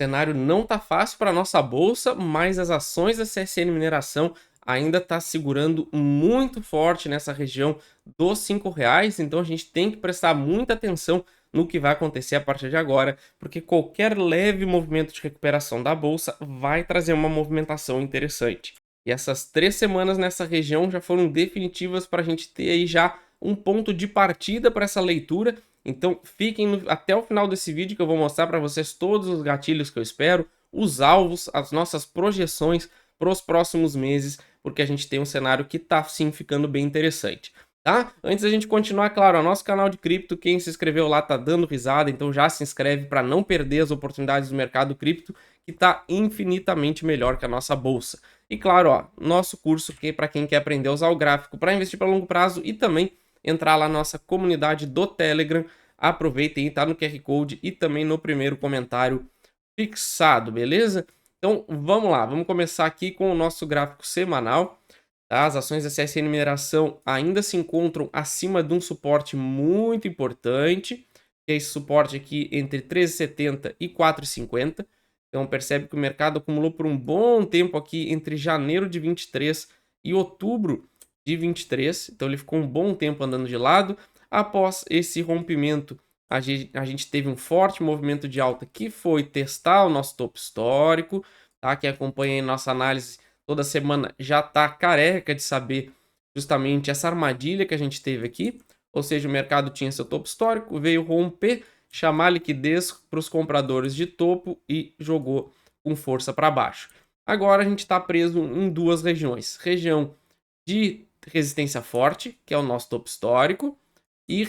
cenário não tá fácil para nossa bolsa, mas as ações da CSN Mineração ainda tá segurando muito forte nessa região dos R$ 5, então a gente tem que prestar muita atenção no que vai acontecer a partir de agora, porque qualquer leve movimento de recuperação da bolsa vai trazer uma movimentação interessante. E essas 3 semanas nessa região já foram definitivas para a gente ter aí já um ponto de partida para essa leitura. Então fiquem até o final desse vídeo que eu vou mostrar para vocês todos os gatilhos que eu espero, os alvos, as nossas projeções para os próximos meses, porque a gente tem um cenário que está sim ficando bem interessante. Tá? Antes da gente continuar, claro, o nosso canal de cripto, quem se inscreveu lá tá dando risada, então já se inscreve para não perder as oportunidades do mercado cripto, que tá infinitamente melhor que a nossa bolsa. E claro, ó, nosso curso que é para quem quer aprender a usar o gráfico para investir para longo prazo e também entrar lá na nossa comunidade do Telegram. Aproveitem, tá no QR Code e também no primeiro comentário fixado, beleza? Então vamos lá, vamos começar aqui com o nosso gráfico semanal. Tá? As ações da CSN Mineração ainda se encontram acima de um suporte muito importante, que é esse suporte aqui entre 13,70 e 4,50. Então percebe que o mercado acumulou por um bom tempo aqui entre janeiro de 23 e outubro de 23. Então ele ficou um bom tempo andando de lado. Após esse rompimento, a gente teve um forte movimento de alta que foi testar o nosso topo histórico. Tá? Quem acompanha aí nossa análise toda semana já está careca de saber justamente essa armadilha que a gente teve aqui. Ou seja, o mercado tinha seu topo histórico, veio romper, chamar liquidez para os compradores de topo e jogou com força para baixo. Agora a gente está preso em duas regiões. Região de resistência forte, que é o nosso topo histórico, e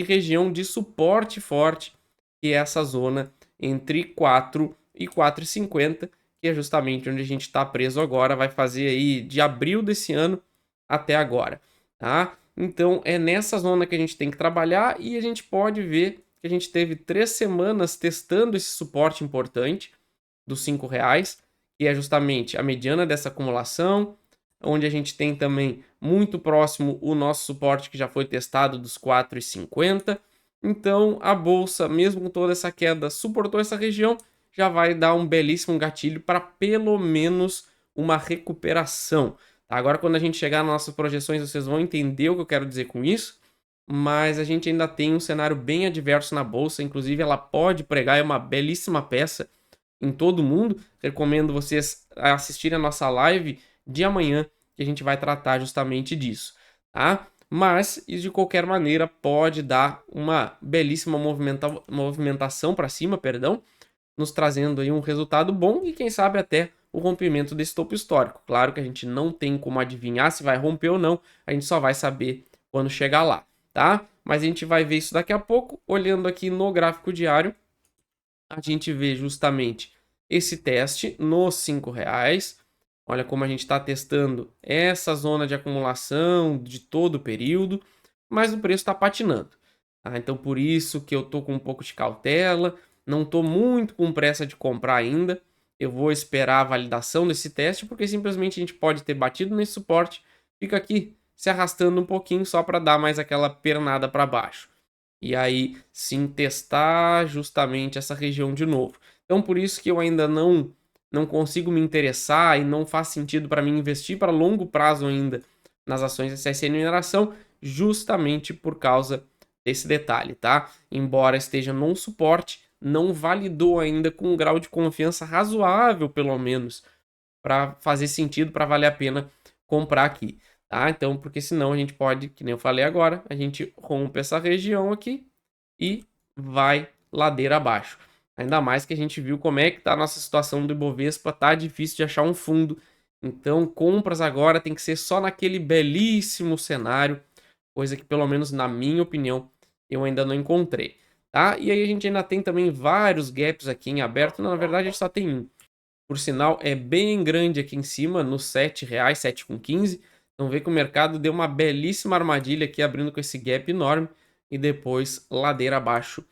região de suporte forte, que é essa zona entre 4 e 4,50, que é justamente onde a gente está preso agora, vai fazer aí de abril desse ano até agora, tá? Então é nessa zona que a gente tem que trabalhar e a gente pode ver que a gente teve 3 semanas testando esse suporte importante dos R$ 5, que é justamente a mediana dessa acumulação, onde a gente tem também muito próximo o nosso suporte que já foi testado dos 4,50. Então a bolsa, mesmo com toda essa queda, suportou essa região, já vai dar um belíssimo gatilho para pelo menos uma recuperação. Tá? Agora quando a gente chegar nas nossas projeções, vocês vão entender o que eu quero dizer com isso, mas a gente ainda tem um cenário bem adverso na bolsa, inclusive ela pode pregar uma belíssima peça em todo mundo. Recomendo vocês assistirem a nossa live de amanhã, que a gente vai tratar justamente disso, tá? Mas, de qualquer maneira, pode dar uma belíssima movimentação para cima, perdão, nos trazendo aí um resultado bom e quem sabe até o rompimento desse topo histórico. Claro que a gente não tem como adivinhar se vai romper ou não, a gente só vai saber quando chegar lá, tá? Mas a gente vai ver isso daqui a pouco, olhando aqui no gráfico diário, a gente vê justamente esse teste nos R$ 5. Olha como a gente está testando essa zona de acumulação de todo o período, mas o preço está patinando. Tá? Então por isso que eu estou com um pouco de cautela, não estou muito com pressa de comprar ainda. Eu vou esperar a validação desse teste, porque simplesmente a gente pode ter batido nesse suporte, fica aqui se arrastando um pouquinho só para dar mais aquela pernada para baixo. E aí sim testar justamente essa região de novo. Então por isso que eu ainda não consigo me interessar e não faz sentido para mim investir para longo prazo ainda nas ações da CSN Mineração, justamente por causa desse detalhe, tá? Embora esteja num suporte, não validou ainda com um grau de confiança razoável, pelo menos, para fazer sentido, para valer a pena comprar aqui, tá? Então, porque senão a gente pode, que nem eu falei agora, a gente rompe essa região aqui e vai ladeira abaixo. Ainda mais que a gente viu como é que tá a nossa situação do Ibovespa, tá difícil de achar um fundo. Então, compras agora tem que ser só naquele belíssimo cenário, coisa que pelo menos na minha opinião eu ainda não encontrei, tá? E aí a gente ainda tem também vários gaps aqui em aberto, não, na verdade a gente só tem um. Por sinal, é bem grande aqui em cima, nos R$ 7,00, 7,15. Então vê que o mercado deu uma belíssima armadilha aqui, abrindo com esse gap enorme e depois ladeira abaixo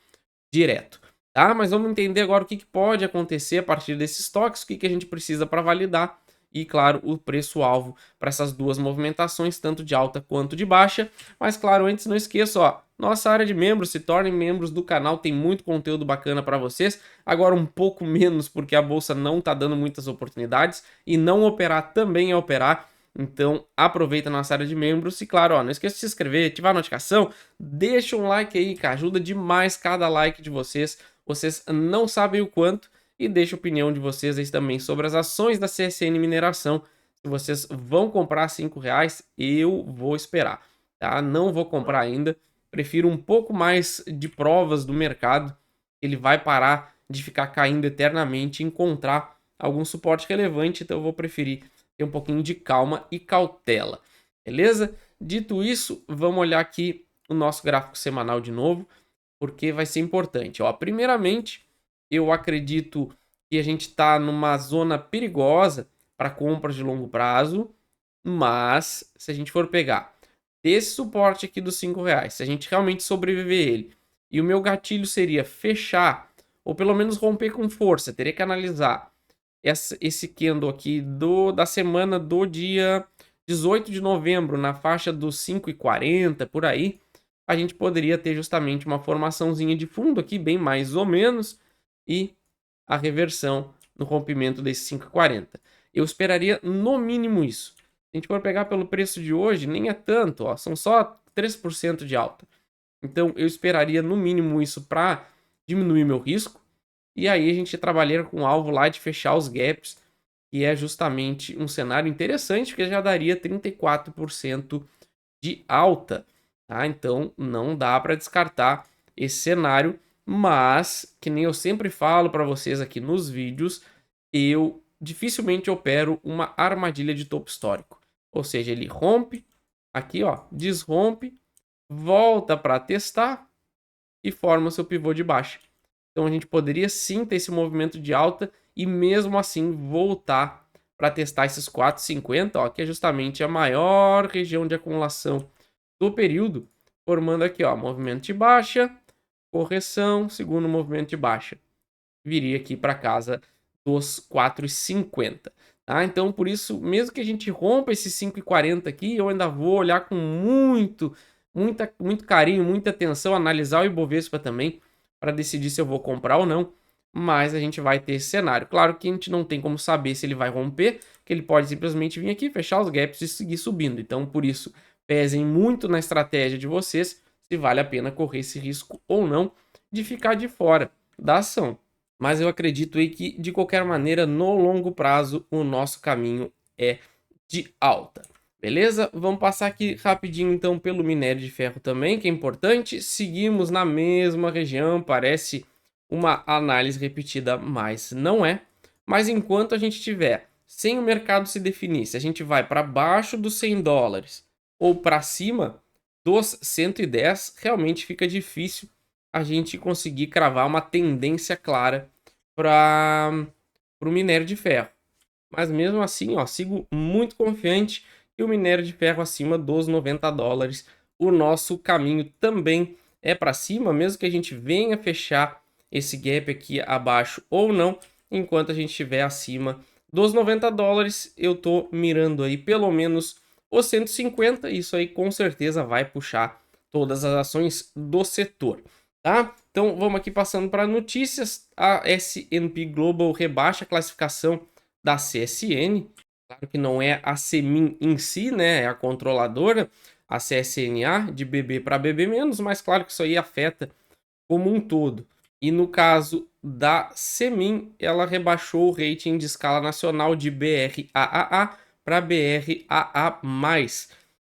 direto. Tá? Mas vamos entender agora o que pode acontecer a partir desses toques, o que a gente precisa para validar e, claro, o preço-alvo para essas duas movimentações, tanto de alta quanto de baixa. Mas, claro, antes não esqueça, ó, nossa área de membros, se tornem membros do canal, tem muito conteúdo bacana para vocês. Agora um pouco menos porque a bolsa não está dando muitas oportunidades e não operar também é operar. Então aproveita a nossa área de membros e claro, ó, não esqueça de se inscrever, ativar a notificação, deixa um like aí, que ajuda demais cada like de vocês. Vocês não sabem o quanto e deixa a opinião de vocês aí também sobre as ações da CSN Mineração. Se vocês vão comprar R$5, eu vou esperar, tá? Não vou comprar ainda, prefiro um pouco mais de provas do mercado. Ele vai parar de ficar caindo eternamente e encontrar algum suporte relevante, então eu vou preferir ter um pouquinho de calma e cautela, beleza? Dito isso, vamos olhar aqui o nosso gráfico semanal de novo, porque vai ser importante. Ó, primeiramente, eu acredito que a gente está numa zona perigosa para compras de longo prazo, mas se a gente for pegar desse suporte aqui dos R$5, se a gente realmente sobreviver ele, e o meu gatilho seria fechar, ou pelo menos romper com força, teria que analisar esse candle aqui da semana do dia 18 de novembro, na faixa dos 5,40, por aí, a gente poderia ter justamente uma formaçãozinha de fundo aqui, bem mais ou menos, e a reversão no rompimento desse 5,40. Eu esperaria no mínimo isso. Se a gente for pegar pelo preço de hoje, nem é tanto, ó, são só 3% de alta. Então eu esperaria no mínimo isso para diminuir meu risco. E aí a gente trabalharia com o alvo lá de fechar os gaps, que é justamente um cenário interessante, porque já daria 34% de alta. Tá? Então não dá para descartar esse cenário, mas que nem eu sempre falo para vocês aqui nos vídeos, eu dificilmente opero uma armadilha de topo histórico. Ou seja, ele rompe, aqui ó, desrompe, volta para testar e forma seu pivô de baixa. Então a gente poderia sim ter esse movimento de alta e mesmo assim voltar para testar esses 4,50, ó, que é justamente a maior região de acumulação do período, formando aqui, ó, movimento de baixa, correção, segundo movimento de baixa. Viria aqui para casa dos 4,50. Tá? Então, por isso, mesmo que a gente rompa esse 5,40 aqui, eu ainda vou olhar com muito carinho, muita atenção, analisar o Ibovespa também, para decidir se eu vou comprar ou não. Mas a gente vai ter esse cenário. Claro que a gente não tem como saber se ele vai romper, que ele pode simplesmente vir aqui, fechar os gaps e seguir subindo. Então, por isso, pesem muito na estratégia de vocês se vale a pena correr esse risco ou não de ficar de fora da ação. Mas eu acredito aí que, de qualquer maneira, no longo prazo, o nosso caminho é de alta. Beleza? Vamos passar aqui rapidinho, então, pelo minério de ferro também, que é importante. Seguimos na mesma região, parece uma análise repetida, mas não é. Mas enquanto a gente tiver sem o mercado se definir, se a gente vai para baixo dos $100 ou para cima dos 110, realmente fica difícil a gente conseguir cravar uma tendência clara para o minério de ferro. Mas mesmo assim, ó, sigo muito confiante que o minério de ferro acima dos $90, o nosso caminho também é para cima, mesmo que a gente venha fechar esse gap aqui abaixo ou não, enquanto a gente estiver acima dos $90, eu tô mirando aí pelo menos os 150, isso aí com certeza vai puxar todas as ações do setor. Tá? Então vamos aqui passando para notícias. A S&P Global rebaixa a classificação da CSN. Claro que não é a Semin em si, né? É a controladora, a CSNA, de BB para BB-, mas claro que isso aí afeta como um todo. E no caso da Semin, ela rebaixou o rating de escala nacional de BRAAA para BRAA+,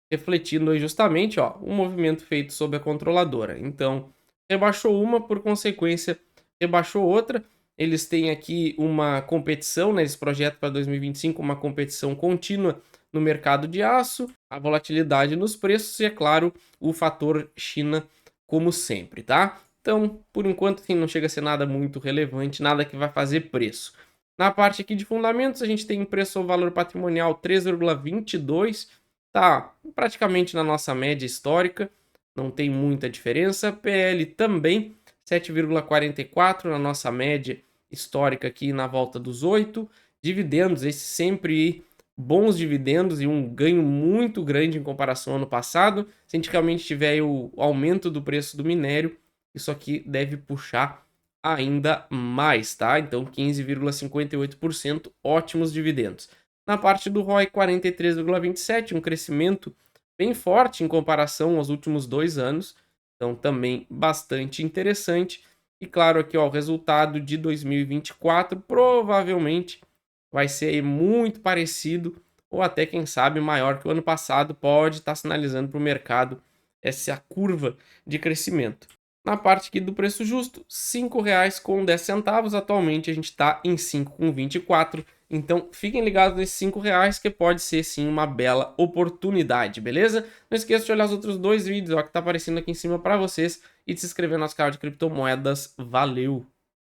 refletindo aí justamente, ó, o movimento feito sob a controladora. Então, rebaixou uma, por consequência, rebaixou outra. Eles têm aqui uma competição, né? Esse projeto para 2025, uma competição contínua no mercado de aço, a volatilidade nos preços e, é claro, o fator China, como sempre, tá? Então, por enquanto, assim, não chega a ser nada muito relevante, nada que vai fazer preço. Na parte aqui de fundamentos, a gente tem preço ao valor patrimonial 3,22, tá praticamente na nossa média histórica, não tem muita diferença. PL também 7,44 na nossa média histórica aqui na volta dos 8. Dividendos, esse sempre bons dividendos e um ganho muito grande em comparação ao ano passado. Se a gente realmente tiver aí o aumento do preço do minério, isso aqui deve puxar ainda mais, tá? Então 15,58%, ótimos dividendos. Na parte do ROI, 43,27, um crescimento bem forte em comparação aos últimos 2 anos, então também bastante interessante. E claro, aqui ó, o resultado de 2024 provavelmente vai ser aí muito parecido ou até, quem sabe, maior que o ano passado, pode estar sinalizando para o mercado essa curva de crescimento. Na parte aqui do preço justo, R$ 5,10, atualmente a gente está em 5,24, então fiquem ligados nesses R$ 5 que pode ser sim uma bela oportunidade, beleza? Não esqueça de olhar os outros dois vídeos ó, que tá aparecendo aqui em cima para vocês e de se inscrever no nosso canal de criptomoedas. Valeu!